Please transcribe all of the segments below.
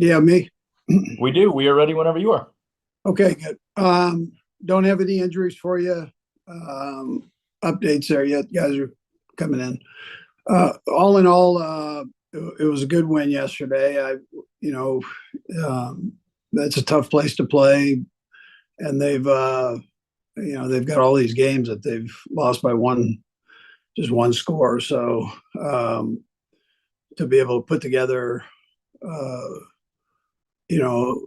Yeah, me. We do. We are ready whenever you are. Okay, good. Don't have any injuries for you. Um, Updates there yet. Guys are coming in. All in all, it was a good win yesterday. You know, that's a tough place to play, and they've got all these games that they've lost by just one score. So to be able to put together, uh, you know,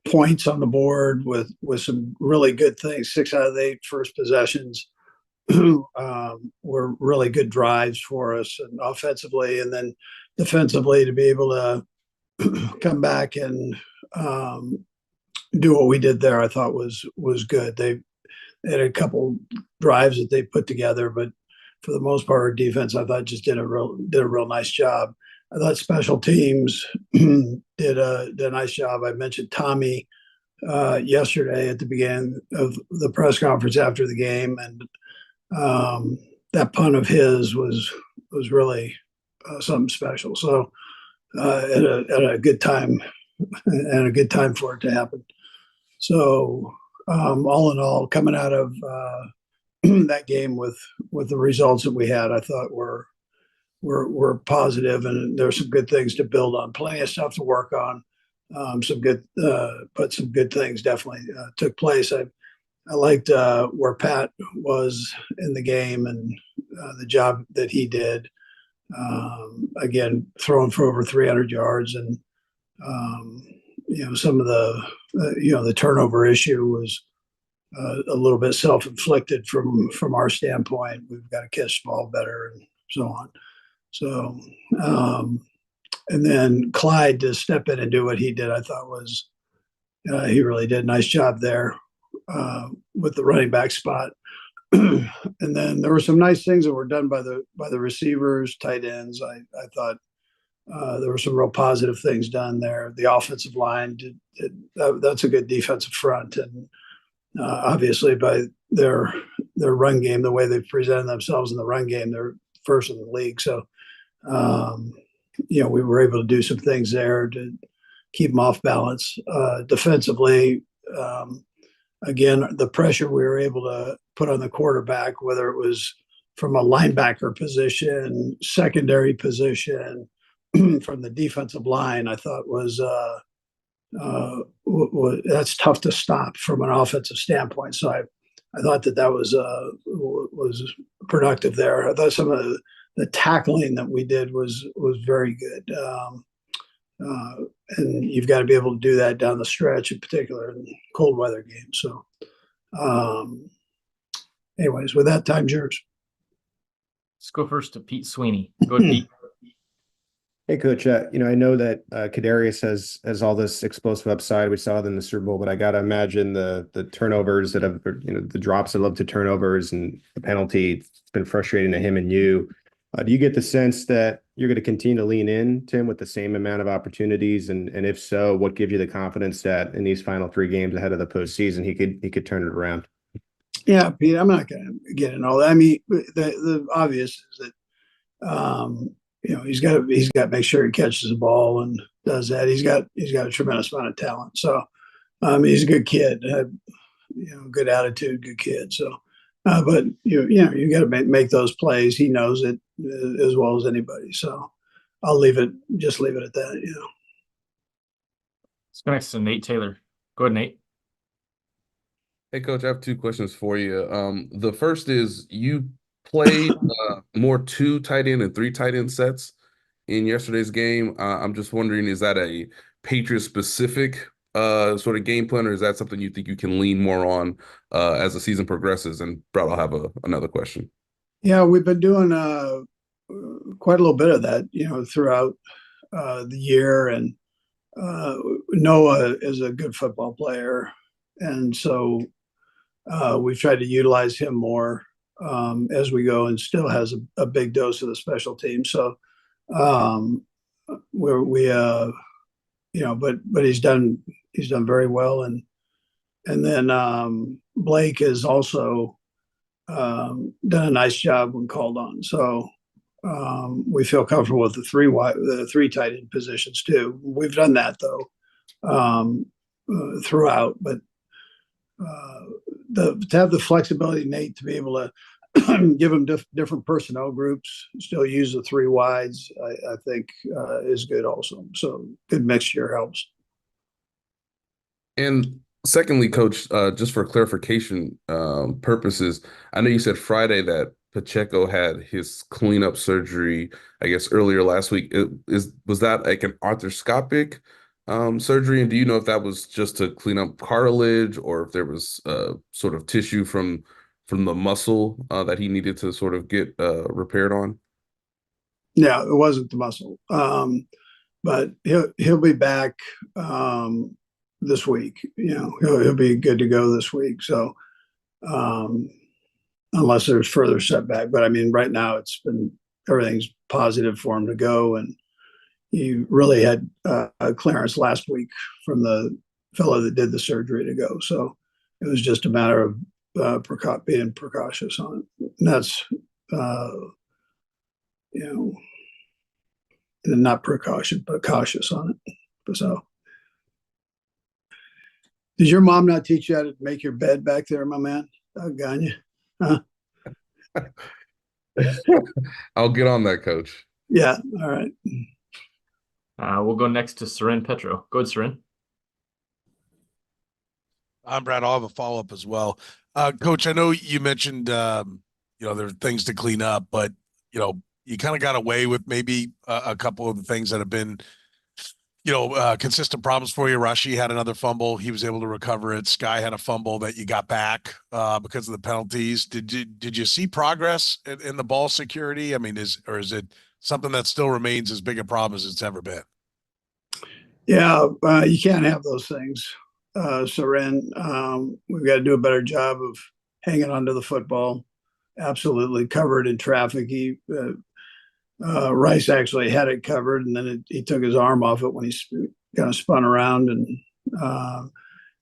points on the board with some really good things. 6 out of the 8 first possessions were really good drives for us, and offensively, and then defensively to be able to come back and do what we did there. I thought was good. They had a couple drives that they put together, but for the most part, our defense I thought just did a real nice job. I thought special teams did a nice job. I mentioned Tommy yesterday at the beginning of the press conference after the game, and that punt of his was really something special. So at a good time and a good time for it to happen. So all in all, coming out of that game with the results that we had, I thought were positive, and there's some good things to build on. Plenty of stuff to work on. But some good things definitely took place. I liked where Pat was in the game and the job that he did. Again, throwing for over 300 yards, and um, some of the turnover issue was a little bit self-inflicted from our standpoint. We've got to catch the ball better and so on. So, and then Clyde to step in and do what he did, I thought was he really did a nice job there with the running back spot. And then there were some nice things that were done by the receivers, tight ends. I thought there were some real positive things done there. The offensive line that's a good defensive front, and obviously by their run game, the way they've presented themselves in the run game, they're first in the league. So um, we were able to do some things there to keep them off balance. Defensively, again, the pressure we were able to put on the quarterback, whether it was from a linebacker position, secondary position, from the defensive line, I thought that's tough to stop from an offensive standpoint. So I thought that was productive there. I thought some of the tackling that we did was very good. And you've got to be able to do that down the stretch, in particular in cold weather games. So, um, anyways, with that, time's yours. Let's go first to Pete Sweeney. Go to Pete. Hey, Coach. I know that Kadarius has all this explosive upside. We saw it in the Super Bowl, but I got to imagine the turnovers that have, the drops that led to turnovers and the penalty. It's been frustrating to him and you. Do you get the sense that you're going to continue to lean in, Tim, with the same amount of opportunities? And if so, what gives you the confidence that in these final 3 games ahead of the postseason, he could turn it around? Yeah, Pete, I'm not going to get into all that. I mean, the obvious is that he's got to make sure he catches the ball and does that. He's got a tremendous amount of talent. So he's a good kid, good attitude, good kid. So, but you got to make those plays. He knows it as well as anybody. So I'll leave it at that. Let's go next to Nate Taylor. Go ahead, Nate. Hey, Coach, I have 2 questions for you. The first is you played more 2 tight end and 3 tight end sets in yesterday's game. I'm just wondering, is that a Patriots specific sort of game plan, or is that something you think you can lean more on as the season progresses? And Brett, I'll have another question. Yeah, we've been doing quite a little bit of that, throughout the year. And Noah is a good football player, and so we've tried to utilize him more as we go, and still has a big dose of the special team. So but he's done very well, and then Blake has also done a nice job when called on. So we feel comfortable with the three tight end positions too. We've done that though throughout, but to have the flexibility, Nate, to be able to give them different personnel groups, still use the three wides, I think is good also. So good mixture helps. And secondly, Coach, just for clarification purposes, I know you said Friday that Pacheco had his cleanup surgery, I guess earlier last week. Was that like an arthroscopic surgery? And do you know if that was just to clean up cartilage or if there was sort of tissue from the muscle that he needed to sort of get repaired on? Yeah, it wasn't the muscle, but he'll be back this week. You know, he'll be good to go this week. So unless there's further setback, but I mean, right now everything's positive for him to go, and he really had a clearance last week from the fellow that did the surgery to go. So it was just a matter of being precautious on it. And that's not precaution, but cautious on it. So, did your mom not teach you how to make your bed back there, my man? Doggone you. Huh? I'll get on that, Coach. Yeah. All right. We'll go next to Seren Petro. Go ahead, Seren. I'm Brad. I'll have a follow-up as well. Coach, I know you mentioned, there are things to clean up, but, you kind of got away with maybe a couple of the things that have been, consistent problems for you. Rashi had another fumble. He was able to recover it. Sky had a fumble that you got back because of the penalties. Did you see progress in the ball security? I mean, is it something that still remains as big a problem as it's ever been? Yeah, you can't have those things, Seren. We've got to do a better job of hanging onto the football. Absolutely covered in traffic. Rice actually had it covered, and then he took his arm off it when he kind of spun around. And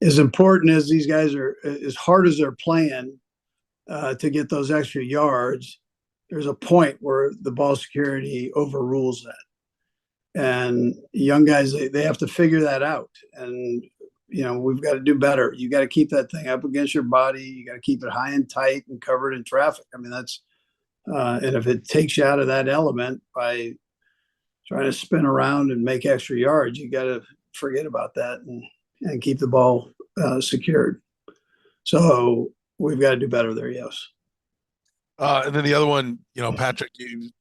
as important as these guys are, as hard as they're playing to get those extra yards, there's a point where the ball security overrules that. And young guys, they have to figure that out. And, we've got to do better. You got to keep that thing up against your body. You got to keep it high and tight and covered in traffic. I mean, that's, and if it takes you out of that element by trying to spin around and make extra yards, you got to forget about that and keep the ball secured. So we've got to do better there. Yes. And then the other one, Patrick,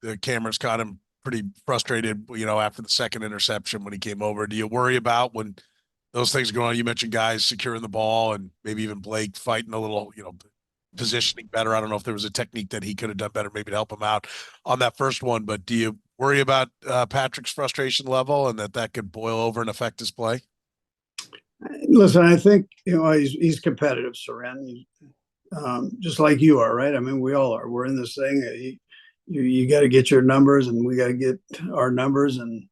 the cameras caught him pretty frustrated, after the second interception when he came over. Do you worry about when those things are going on? You mentioned guys securing the ball and maybe even Blake fighting a little, positioning better. I don't know if there was a technique that he could have done better, maybe to help him out on that first one. But do you worry about Patrick's frustration level and that could boil over and affect his play? Listen, I think he's competitive, Seren. Just like you are, right? I mean, we all are. We're in this thing. You got to get your numbers, and we got to get our numbers and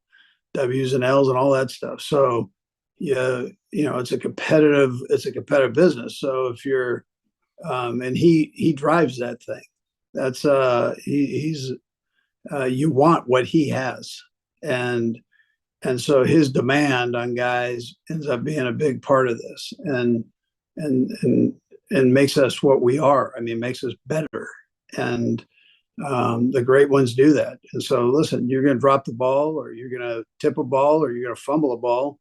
W's and L's and all that stuff. So, yeah, it's a competitive business. So if you're, and he drives that thing. That's he's you want what he has, and so his demand on guys ends up being a big part of this, and makes us what we are. I mean, makes us better, and the great ones do that. And so, listen, you're going to drop the ball, or you're going to tip a ball, or you're going to fumble a ball.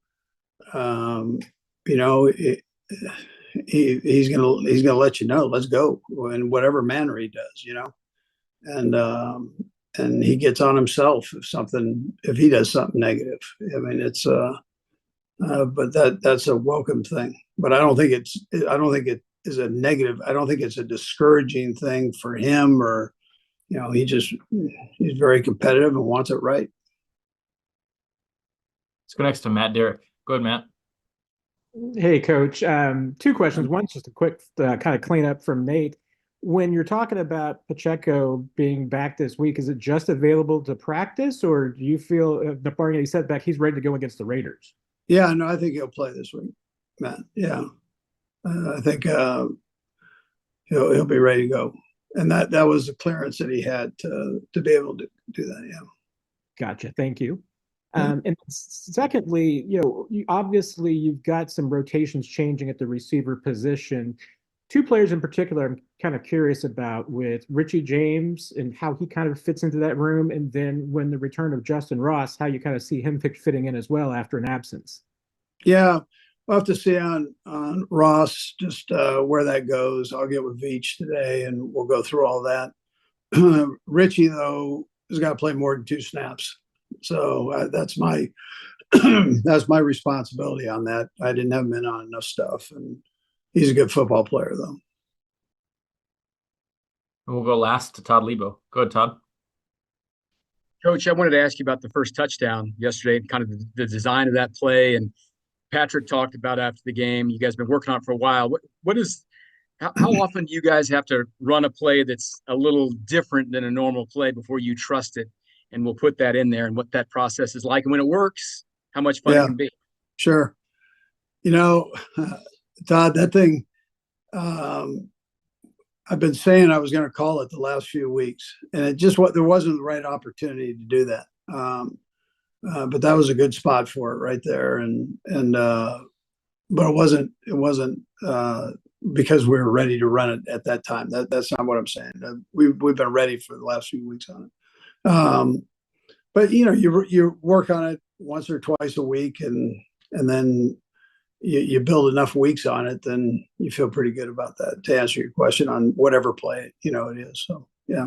He's gonna let you know, let's go, in whatever manner he does, and he gets on himself if he does something negative. I mean, it's but that's a welcome thing. But I don't think it is a negative. I don't think it's a discouraging thing for him, or he's very competitive and wants it right. Let's go next to Matt Derrick. Go ahead, Matt. Hey, Coach. Two questions. One's just a quick kind of cleanup from Nate. When you're talking about Pacheco being back this week, is it just available to practice, or do you feel, barring any setback, he's ready to go against the Raiders? Yeah, no, I think he'll play this week, Matt. Yeah, I think he'll be ready to go. And that was the clearance that he had to be able to do that. Yeah. Gotcha. Thank you. Yeah. And secondly, obviously you've got some rotations changing at the receiver position. Two players in particular I'm kind of curious about, with Richie James and how he kind of fits into that room, and then when the return of Justin Ross, how you kind of see him fitting in as well after an absence. Yeah, we'll have to see on Ross just where that goes. I'll get with Veach today, and we'll go through all that. Richie, though, has got to play more than 2 snaps, so that's my that's my responsibility on that. I didn't have him in on enough stuff, and he's a good football player, though. And we'll go last to Todd Lebo. Go ahead, Todd. Coach, I wanted to ask you about the first touchdown yesterday and kind of the design of that play. And Patrick talked about after the game, you guys have been working on it for a while. How often do you guys have to run a play that's a little different than a normal play before you trust it? And we'll put that in there and what that process is like. And when it works, how much fun it can be. Sure. Todd, that thing, I've been saying I was going to call it the last few weeks, and there wasn't the right opportunity to do that. But that was a good spot for it right there. But it wasn't because we were ready to run it at that time. That's not what I'm saying. We've been ready for the last few weeks on it. But you work on it once or twice a week, and then you build enough weeks on it, then you feel pretty good about that, to answer your question on whatever play it is. So yeah,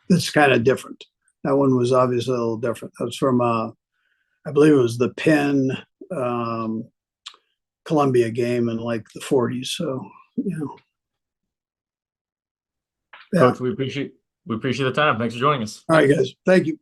it's kind of different. That one was obviously a little different. That was from I believe it was the Penn Columbia game in like the 40s. So yeah. Coach, we appreciate the time. Thanks for joining us. All right, guys. Thank you.